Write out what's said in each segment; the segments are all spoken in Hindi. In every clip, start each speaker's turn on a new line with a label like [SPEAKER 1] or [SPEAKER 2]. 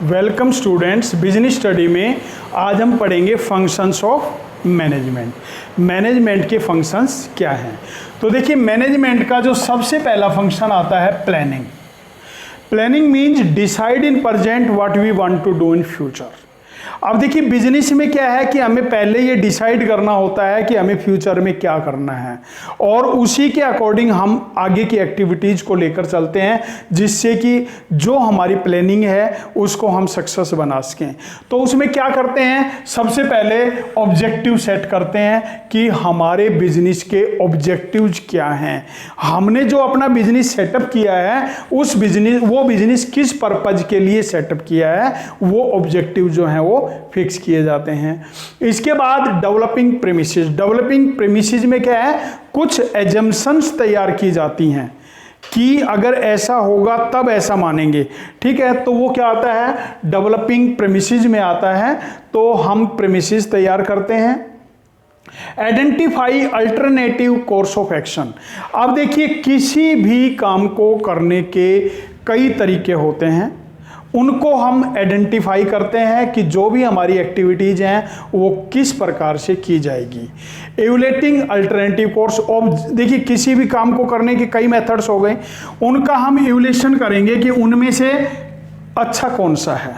[SPEAKER 1] वेलकम स्टूडेंट्स, बिजनेस स्टडी में आज हम पढ़ेंगे फंक्शंस ऑफ मैनेजमेंट। मैनेजमेंट के फंक्शंस क्या हैं? तो देखिए, मैनेजमेंट का जो सबसे पहला फंक्शन आता है planning. Planning means decide in present what we want to do in future. अब देखिए, बिजनेस में क्या है कि हमें पहले ये डिसाइड करना होता है कि हमें फ्यूचर में क्या करना है और उसी के अकॉर्डिंग हम आगे की एक्टिविटीज को लेकर चलते हैं, जिससे कि जो हमारी प्लानिंग है उसको हम सक्सेस बना सकें। तो उसमें क्या करते हैं, सबसे पहले ऑब्जेक्टिव सेट करते हैं कि हमारे बिजनेस के ऑब्जेक्टिव्स क्या हैं। हमने जो अपना बिजनेस सेटअप किया है वो बिजनेस किस पर्पज के लिए सेटअप किया है, वो ऑब्जेक्टिव जो है वो फिक्स किए जाते हैं। इसके बाद डेवलपिंग प्रेमिसेस। डेवलपिंग प्रेमिसेस में क्या है, कुछ एजम्पशंस तैयार की जाती हैं कि अगर ऐसा होगा तब ऐसा मानेंगे। ठीक है, तो वो क्या आता है, डेवलपिंग प्रेमिसेस में आता है। तो हम प्रेमिसेस तैयार करते हैं। Identify alternative course of action. अब देखिए, किसी भी काम को करने के कई तरीके होते हैं, उनको हम आइडेंटिफाई करते हैं कि जो भी हमारी एक्टिविटीज हैं वो किस प्रकार से की जाएगी। एवुलेटिंग अल्टरनेटिव कोर्स ऑफ, देखिए किसी भी काम को करने के कई मेथड्स हो गए, उनका हम एवुलेशन करेंगे कि उनमें से अच्छा कौन सा है।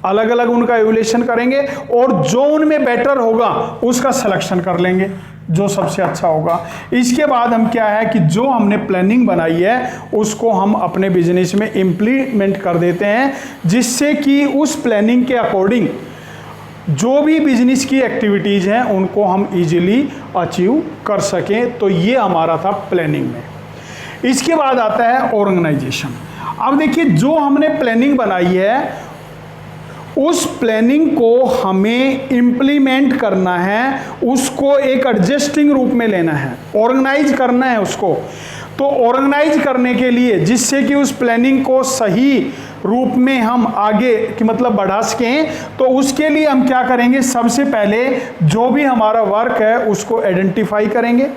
[SPEAKER 1] अलग अलग उनका एवुलेशन करेंगे और जो उनमें बेटर होगा उसका सिलेक्शन कर लेंगे, जो सबसे अच्छा होगा। इसके बाद हम क्या है कि जो हमने प्लानिंग बनाई है उसको हम अपने बिजनेस में इम्प्लीमेंट कर देते हैं, जिससे कि उस प्लानिंग के अकॉर्डिंग जो भी बिजनेस की एक्टिविटीज़ हैं उनको हम इजीली अचीव कर सकें। तो ये हमारा था प्लानिंग में। इसके बाद आता है ऑर्गेनाइजेशन। अब देखिए, जो हमने प्लानिंग बनाई है उस प्लानिंग को हमें इम्प्लीमेंट करना है, उसको एक एडजस्टिंग रूप में लेना है, ऑर्गेनाइज करना है उसको। तो ऑर्गेनाइज करने के लिए, जिससे कि उस प्लानिंग को सही रूप में हम आगे कि मतलब बढ़ा सकें, तो उसके लिए हम क्या करेंगे, सबसे पहले जो भी हमारा वर्क है उसको आइडेंटिफाई करेंगे,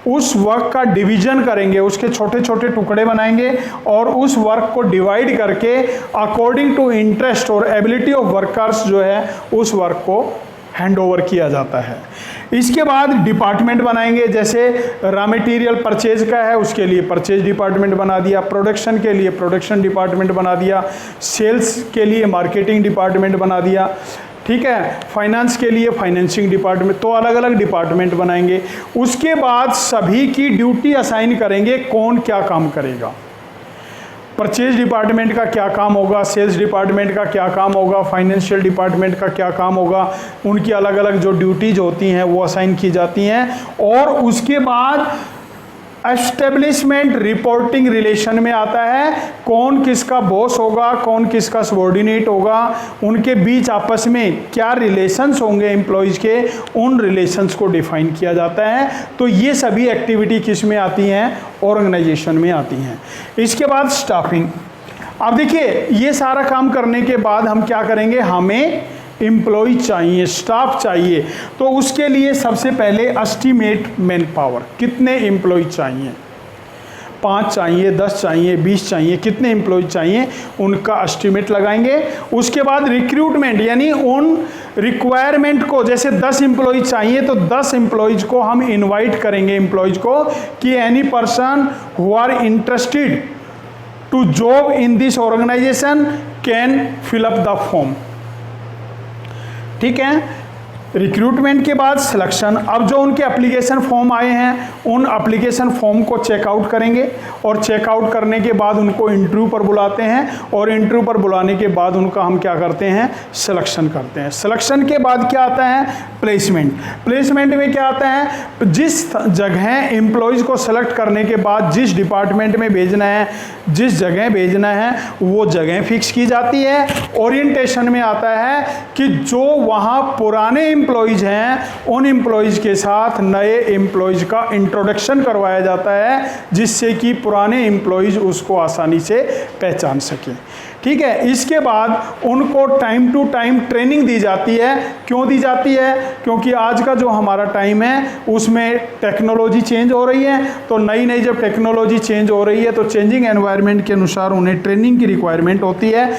[SPEAKER 1] उस वर्क का डिवीजन करेंगे, उसके छोटे छोटे टुकड़े बनाएंगे और उस वर्क को डिवाइड करके अकॉर्डिंग टू इंटरेस्ट और एबिलिटी ऑफ वर्कर्स जो है उस वर्क को हैंड ओवर किया जाता है। इसके बाद डिपार्टमेंट बनाएंगे, जैसे रॉ मटेरियल परचेज का है उसके लिए परचेज डिपार्टमेंट बना दिया, प्रोडक्शन के लिए प्रोडक्शन डिपार्टमेंट बना दिया, सेल्स के लिए मार्केटिंग डिपार्टमेंट बना दिया। ठीक है, फाइनेंस के लिए फाइनेंसिंग डिपार्टमेंट। तो अलग अलग डिपार्टमेंट बनाएंगे। उसके बाद सभी की ड्यूटी असाइन करेंगे, कौन क्या काम करेगा। परचेज डिपार्टमेंट का क्या काम होगा, सेल्स डिपार्टमेंट का क्या काम होगा, फाइनेंशियल डिपार्टमेंट का क्या काम होगा। उनकी अलग अलग जो ड्यूटीज होती हैं वो असाइन की जाती हैं। और उसके बाद एस्टेब्लिशमेंट रिपोर्टिंग रिलेशन में आता है, कौन किसका बॉस होगा, कौन किसका सबॉर्डिनेट होगा, उनके बीच आपस में क्या रिलेशंस होंगे एम्प्लॉयज़ के, उन रिलेशंस को डिफाइन किया जाता है। तो ये सभी एक्टिविटी किस में आती हैं, ऑर्गेनाइजेशन में आती हैं। इसके बाद स्टाफिंग। अब देखिए, ये सारा काम करने के बाद हम क्या करेंगे, हमें एम्प्लॉय चाहिए, स्टाफ चाहिए। तो उसके लिए सबसे पहले एस्टिमेट मैन पावर, कितने एम्प्लॉय चाहिए, 5 चाहिए, 10 चाहिए, 20 चाहिए, कितने एम्प्लॉय चाहिए उनका एस्टिमेट लगाएंगे। उसके बाद रिक्रूटमेंट, यानी उन रिक्वायरमेंट को, जैसे 10 एम्प्लॉय चाहिए तो 10 एम्प्लॉयज को हम इनवाइट करेंगे एम्प्लॉयज को कि any person who are interested to job in this organisation can fill up the form. ठीक है, रिक्रूटमेंट के बाद सिलेक्शन। अब जो उनके एप्लीकेशन फॉर्म आए हैं उन एप्लीकेशन फॉर्म को चेकआउट करेंगे और चेकआउट करने के बाद उनको इंटरव्यू पर बुलाते हैं और इंटरव्यू पर बुलाने के बाद उनका हम क्या करते हैं, सिलेक्शन करते हैं। सिलेक्शन के बाद क्या आता है, प्लेसमेंट। प्लेसमेंट में क्या आता है, जिस जगह एम्प्लॉयज़ को सेलेक्ट करने के बाद जिस डिपार्टमेंट में भेजना है, जिस जगह भेजना है वो जगह फिक्स की जाती है। ओरिएंटेशन में आता है कि जो वहाँ पुराने एम्प्लॉयज़ हैं उन एम्प्लॉयज़ के साथ नए एम्प्लॉयज़ का इंट्रोडक्शन करवाया जाता है, जिससे कि पुराने एम्प्लॉयज़ उसको आसानी से पहचान सकें। ठीक है, इसके बाद उनको टाइम टू टाइम ट्रेनिंग दी जाती है। क्यों दी जाती है, क्योंकि आज का जो हमारा टाइम है उसमें टेक्नोलॉजी चेंज हो रही है। तो नई नई जब टेक्नोलॉजी चेंज हो रही है तो चेंजिंग एनवायरनमेंट के अनुसार उन्हें ट्रेनिंग की रिक्वायरमेंट होती है।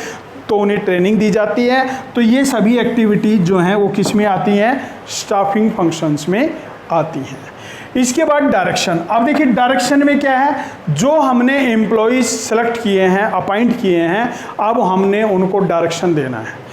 [SPEAKER 1] तो उन्हें ट्रेनिंग दी जाती है। तो ये सभी एक्टिविटीज़ जो हैं वो किस में आती हैं, स्टाफिंग फंक्शंस में आती हैं। इसके बाद डायरेक्शन। अब देखिए डायरेक्शन में क्या है, जो हमने एम्प्लॉयज़ सेलेक्ट किए हैं, अपॉइंट किए हैं, अब हमने उनको डायरेक्शन देना है।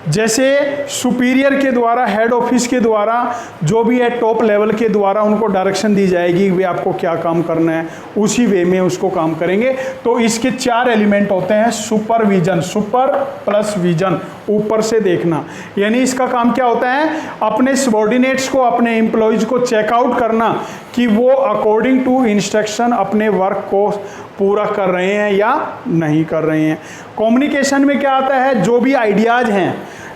[SPEAKER 1] जैसे सुपीरियर के द्वारा, हेड ऑफिस के द्वारा, जो भी है टॉप लेवल के द्वारा उनको डायरेक्शन दी जाएगी वे आपको क्या काम करना है, उसी वे में उसको काम करेंगे। तो इसके 4 एलिमेंट होते हैं। सुपरविजन, सुपर प्लस विजन, ऊपर से देखना, यानी इसका काम क्या होता है, अपने सबॉर्डिनेट्स को, अपने एम्प्लॉयज़ को चेकआउट करना कि वो अकॉर्डिंग टू इंस्ट्रक्शन अपने वर्क को पूरा कर रहे हैं या नहीं कर रहे हैं। कम्युनिकेशन में क्या आता है, जो भी आइडियाज़ हैं,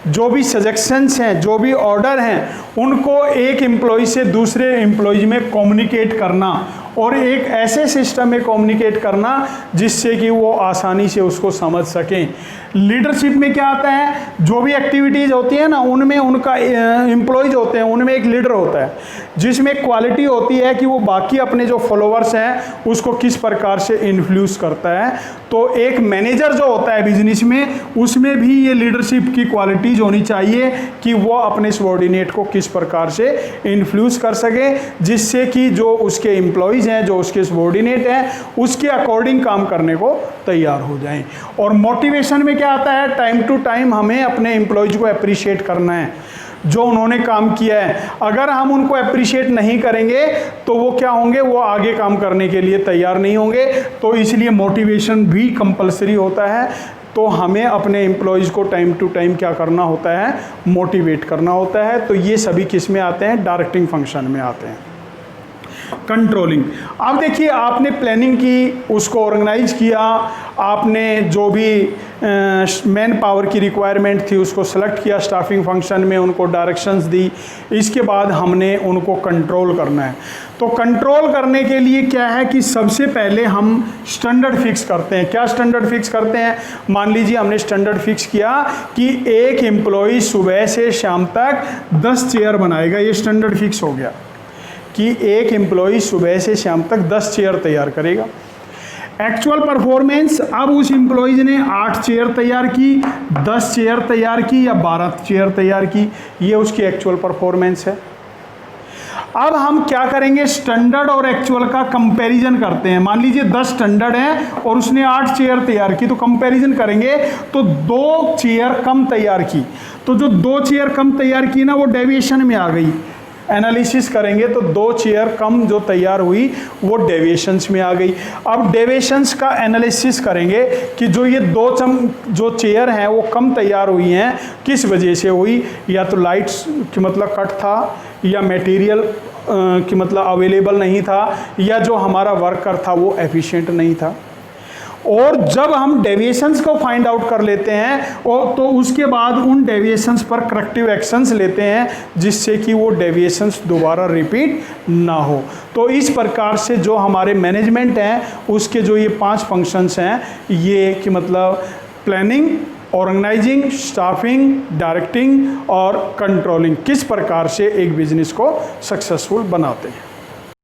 [SPEAKER 1] जो भी सजेशंस हैं, जो भी ऑर्डर हैं, उनको एक एम्प्लॉय से दूसरे एम्प्लॉय में कम्युनिकेट करना और एक ऐसे सिस्टम में कम्युनिकेट करना जिससे कि वो आसानी से उसको समझ सकें। लीडरशिप में क्या आता है, जो भी एक्टिविटीज़ होती है ना, उनमें उनका एम्प्लॉयज़ होते हैं, उनमें एक लीडर होता है जिसमें क्वालिटी होती है कि वो बाकी अपने जो फॉलोअर्स हैं उसको किस प्रकार से इन्फ्लुएंस करता है। तो एक मैनेजर जो होता है बिजनेस में, उसमें भी ये लीडरशिप की क्वालिटीज़ होनी चाहिए कि वो अपने सबॉर्डिनेट को किस प्रकार से इन्फ्लुएंस कर सके, जिससे कि जो उसके एम्प्लॉयज़ हैं, जो उसके सबॉर्डिनेट हैं, उसके अकॉर्डिंग काम करने को तैयार हो जाएं। और मोटिवेशन में क्या आता है, टाइम टू टाइम हमें अपने एम्प्लॉयज़ को अप्रिशिएट करना है जो उन्होंने काम किया है। अगर हम उनको अप्रिशिएट नहीं करेंगे तो वो क्या होंगे, वो आगे काम करने के लिए तैयार नहीं होंगे। तो इसलिए मोटिवेशन भी कंपलसरी होता है। तो हमें अपने एम्प्लॉयज़ को टाइम टू टाइम क्या करना होता है, मोटिवेट करना होता है। तो ये सभी किस में आते हैं, डायरेक्टिंग फंक्शन में आते हैं। कंट्रोलिंग, अब देखिए आपने प्लानिंग की, उसको ऑर्गेनाइज किया, आपने जो भी मैन पावर की रिक्वायरमेंट थी उसको सेलेक्ट किया स्टाफिंग फंक्शन में, उनको डायरेक्शंस दी। इसके बाद हमने उनको कंट्रोल करना है। तो कंट्रोल करने के लिए क्या है कि सबसे पहले हम स्टैंडर्ड फिक्स करते हैं। क्या स्टैंडर्ड फिक्स करते हैं, मान लीजिए हमने स्टैंडर्ड फिक्स किया कि एक एम्प्लॉय सुबह से शाम तक 10 चेयर बनाएगा। ये स्टैंडर्ड फिक्स हो गया कि एक एम्प्लॉय सुबह से शाम तक 10 चेयर तैयार करेगा। एक्चुअल परफॉर्मेंस, अब उस एम्प्लॉयज ने 8 चेयर तैयार की, 10 चेयर तैयार की या 12 चेयर तैयार की, ये उसकी एक्चुअल परफॉर्मेंस है। अब हम क्या करेंगे, स्टैंडर्ड और एक्चुअल का कंपैरिजन करते हैं। मान लीजिए 10 स्टैंडर्ड है और उसने 8 चेयर तैयार की, तो कंपैरिजन करेंगे तो 2 चेयर कम तैयार की। तो जो 2 चेयर कम तैयार की ना, वो डेविएशन में आ गई। एनालिसिस करेंगे तो 2 चेयर कम जो तैयार हुई वो डेविएशंस में आ गई। अब डेविएशंस का एनालिसिस करेंगे कि जो ये 2 जो चेयर हैं वो कम तैयार हुई हैं, किस वजह से हुई, या तो लाइट्स की मतलब कट था, या मटेरियल की मतलब अवेलेबल नहीं था, या जो हमारा वर्कर था वो एफिशिएंट नहीं था। और जब हम डेविएशंस को फाइंड आउट कर लेते हैं और तो उसके बाद उन डेविएशंस पर करेक्टिव एक्शंस लेते हैं जिससे कि वो डेविएशंस दोबारा रिपीट ना हो। तो इस प्रकार से जो हमारे मैनेजमेंट हैं उसके जो ये 5 फंक्शंस हैं, ये कि मतलब प्लानिंग, ऑर्गेनाइजिंग, स्टाफिंग, डायरेक्टिंग और कंट्रोलिंग, किस प्रकार से एक बिजनेस को सक्सेसफुल बनाते हैं।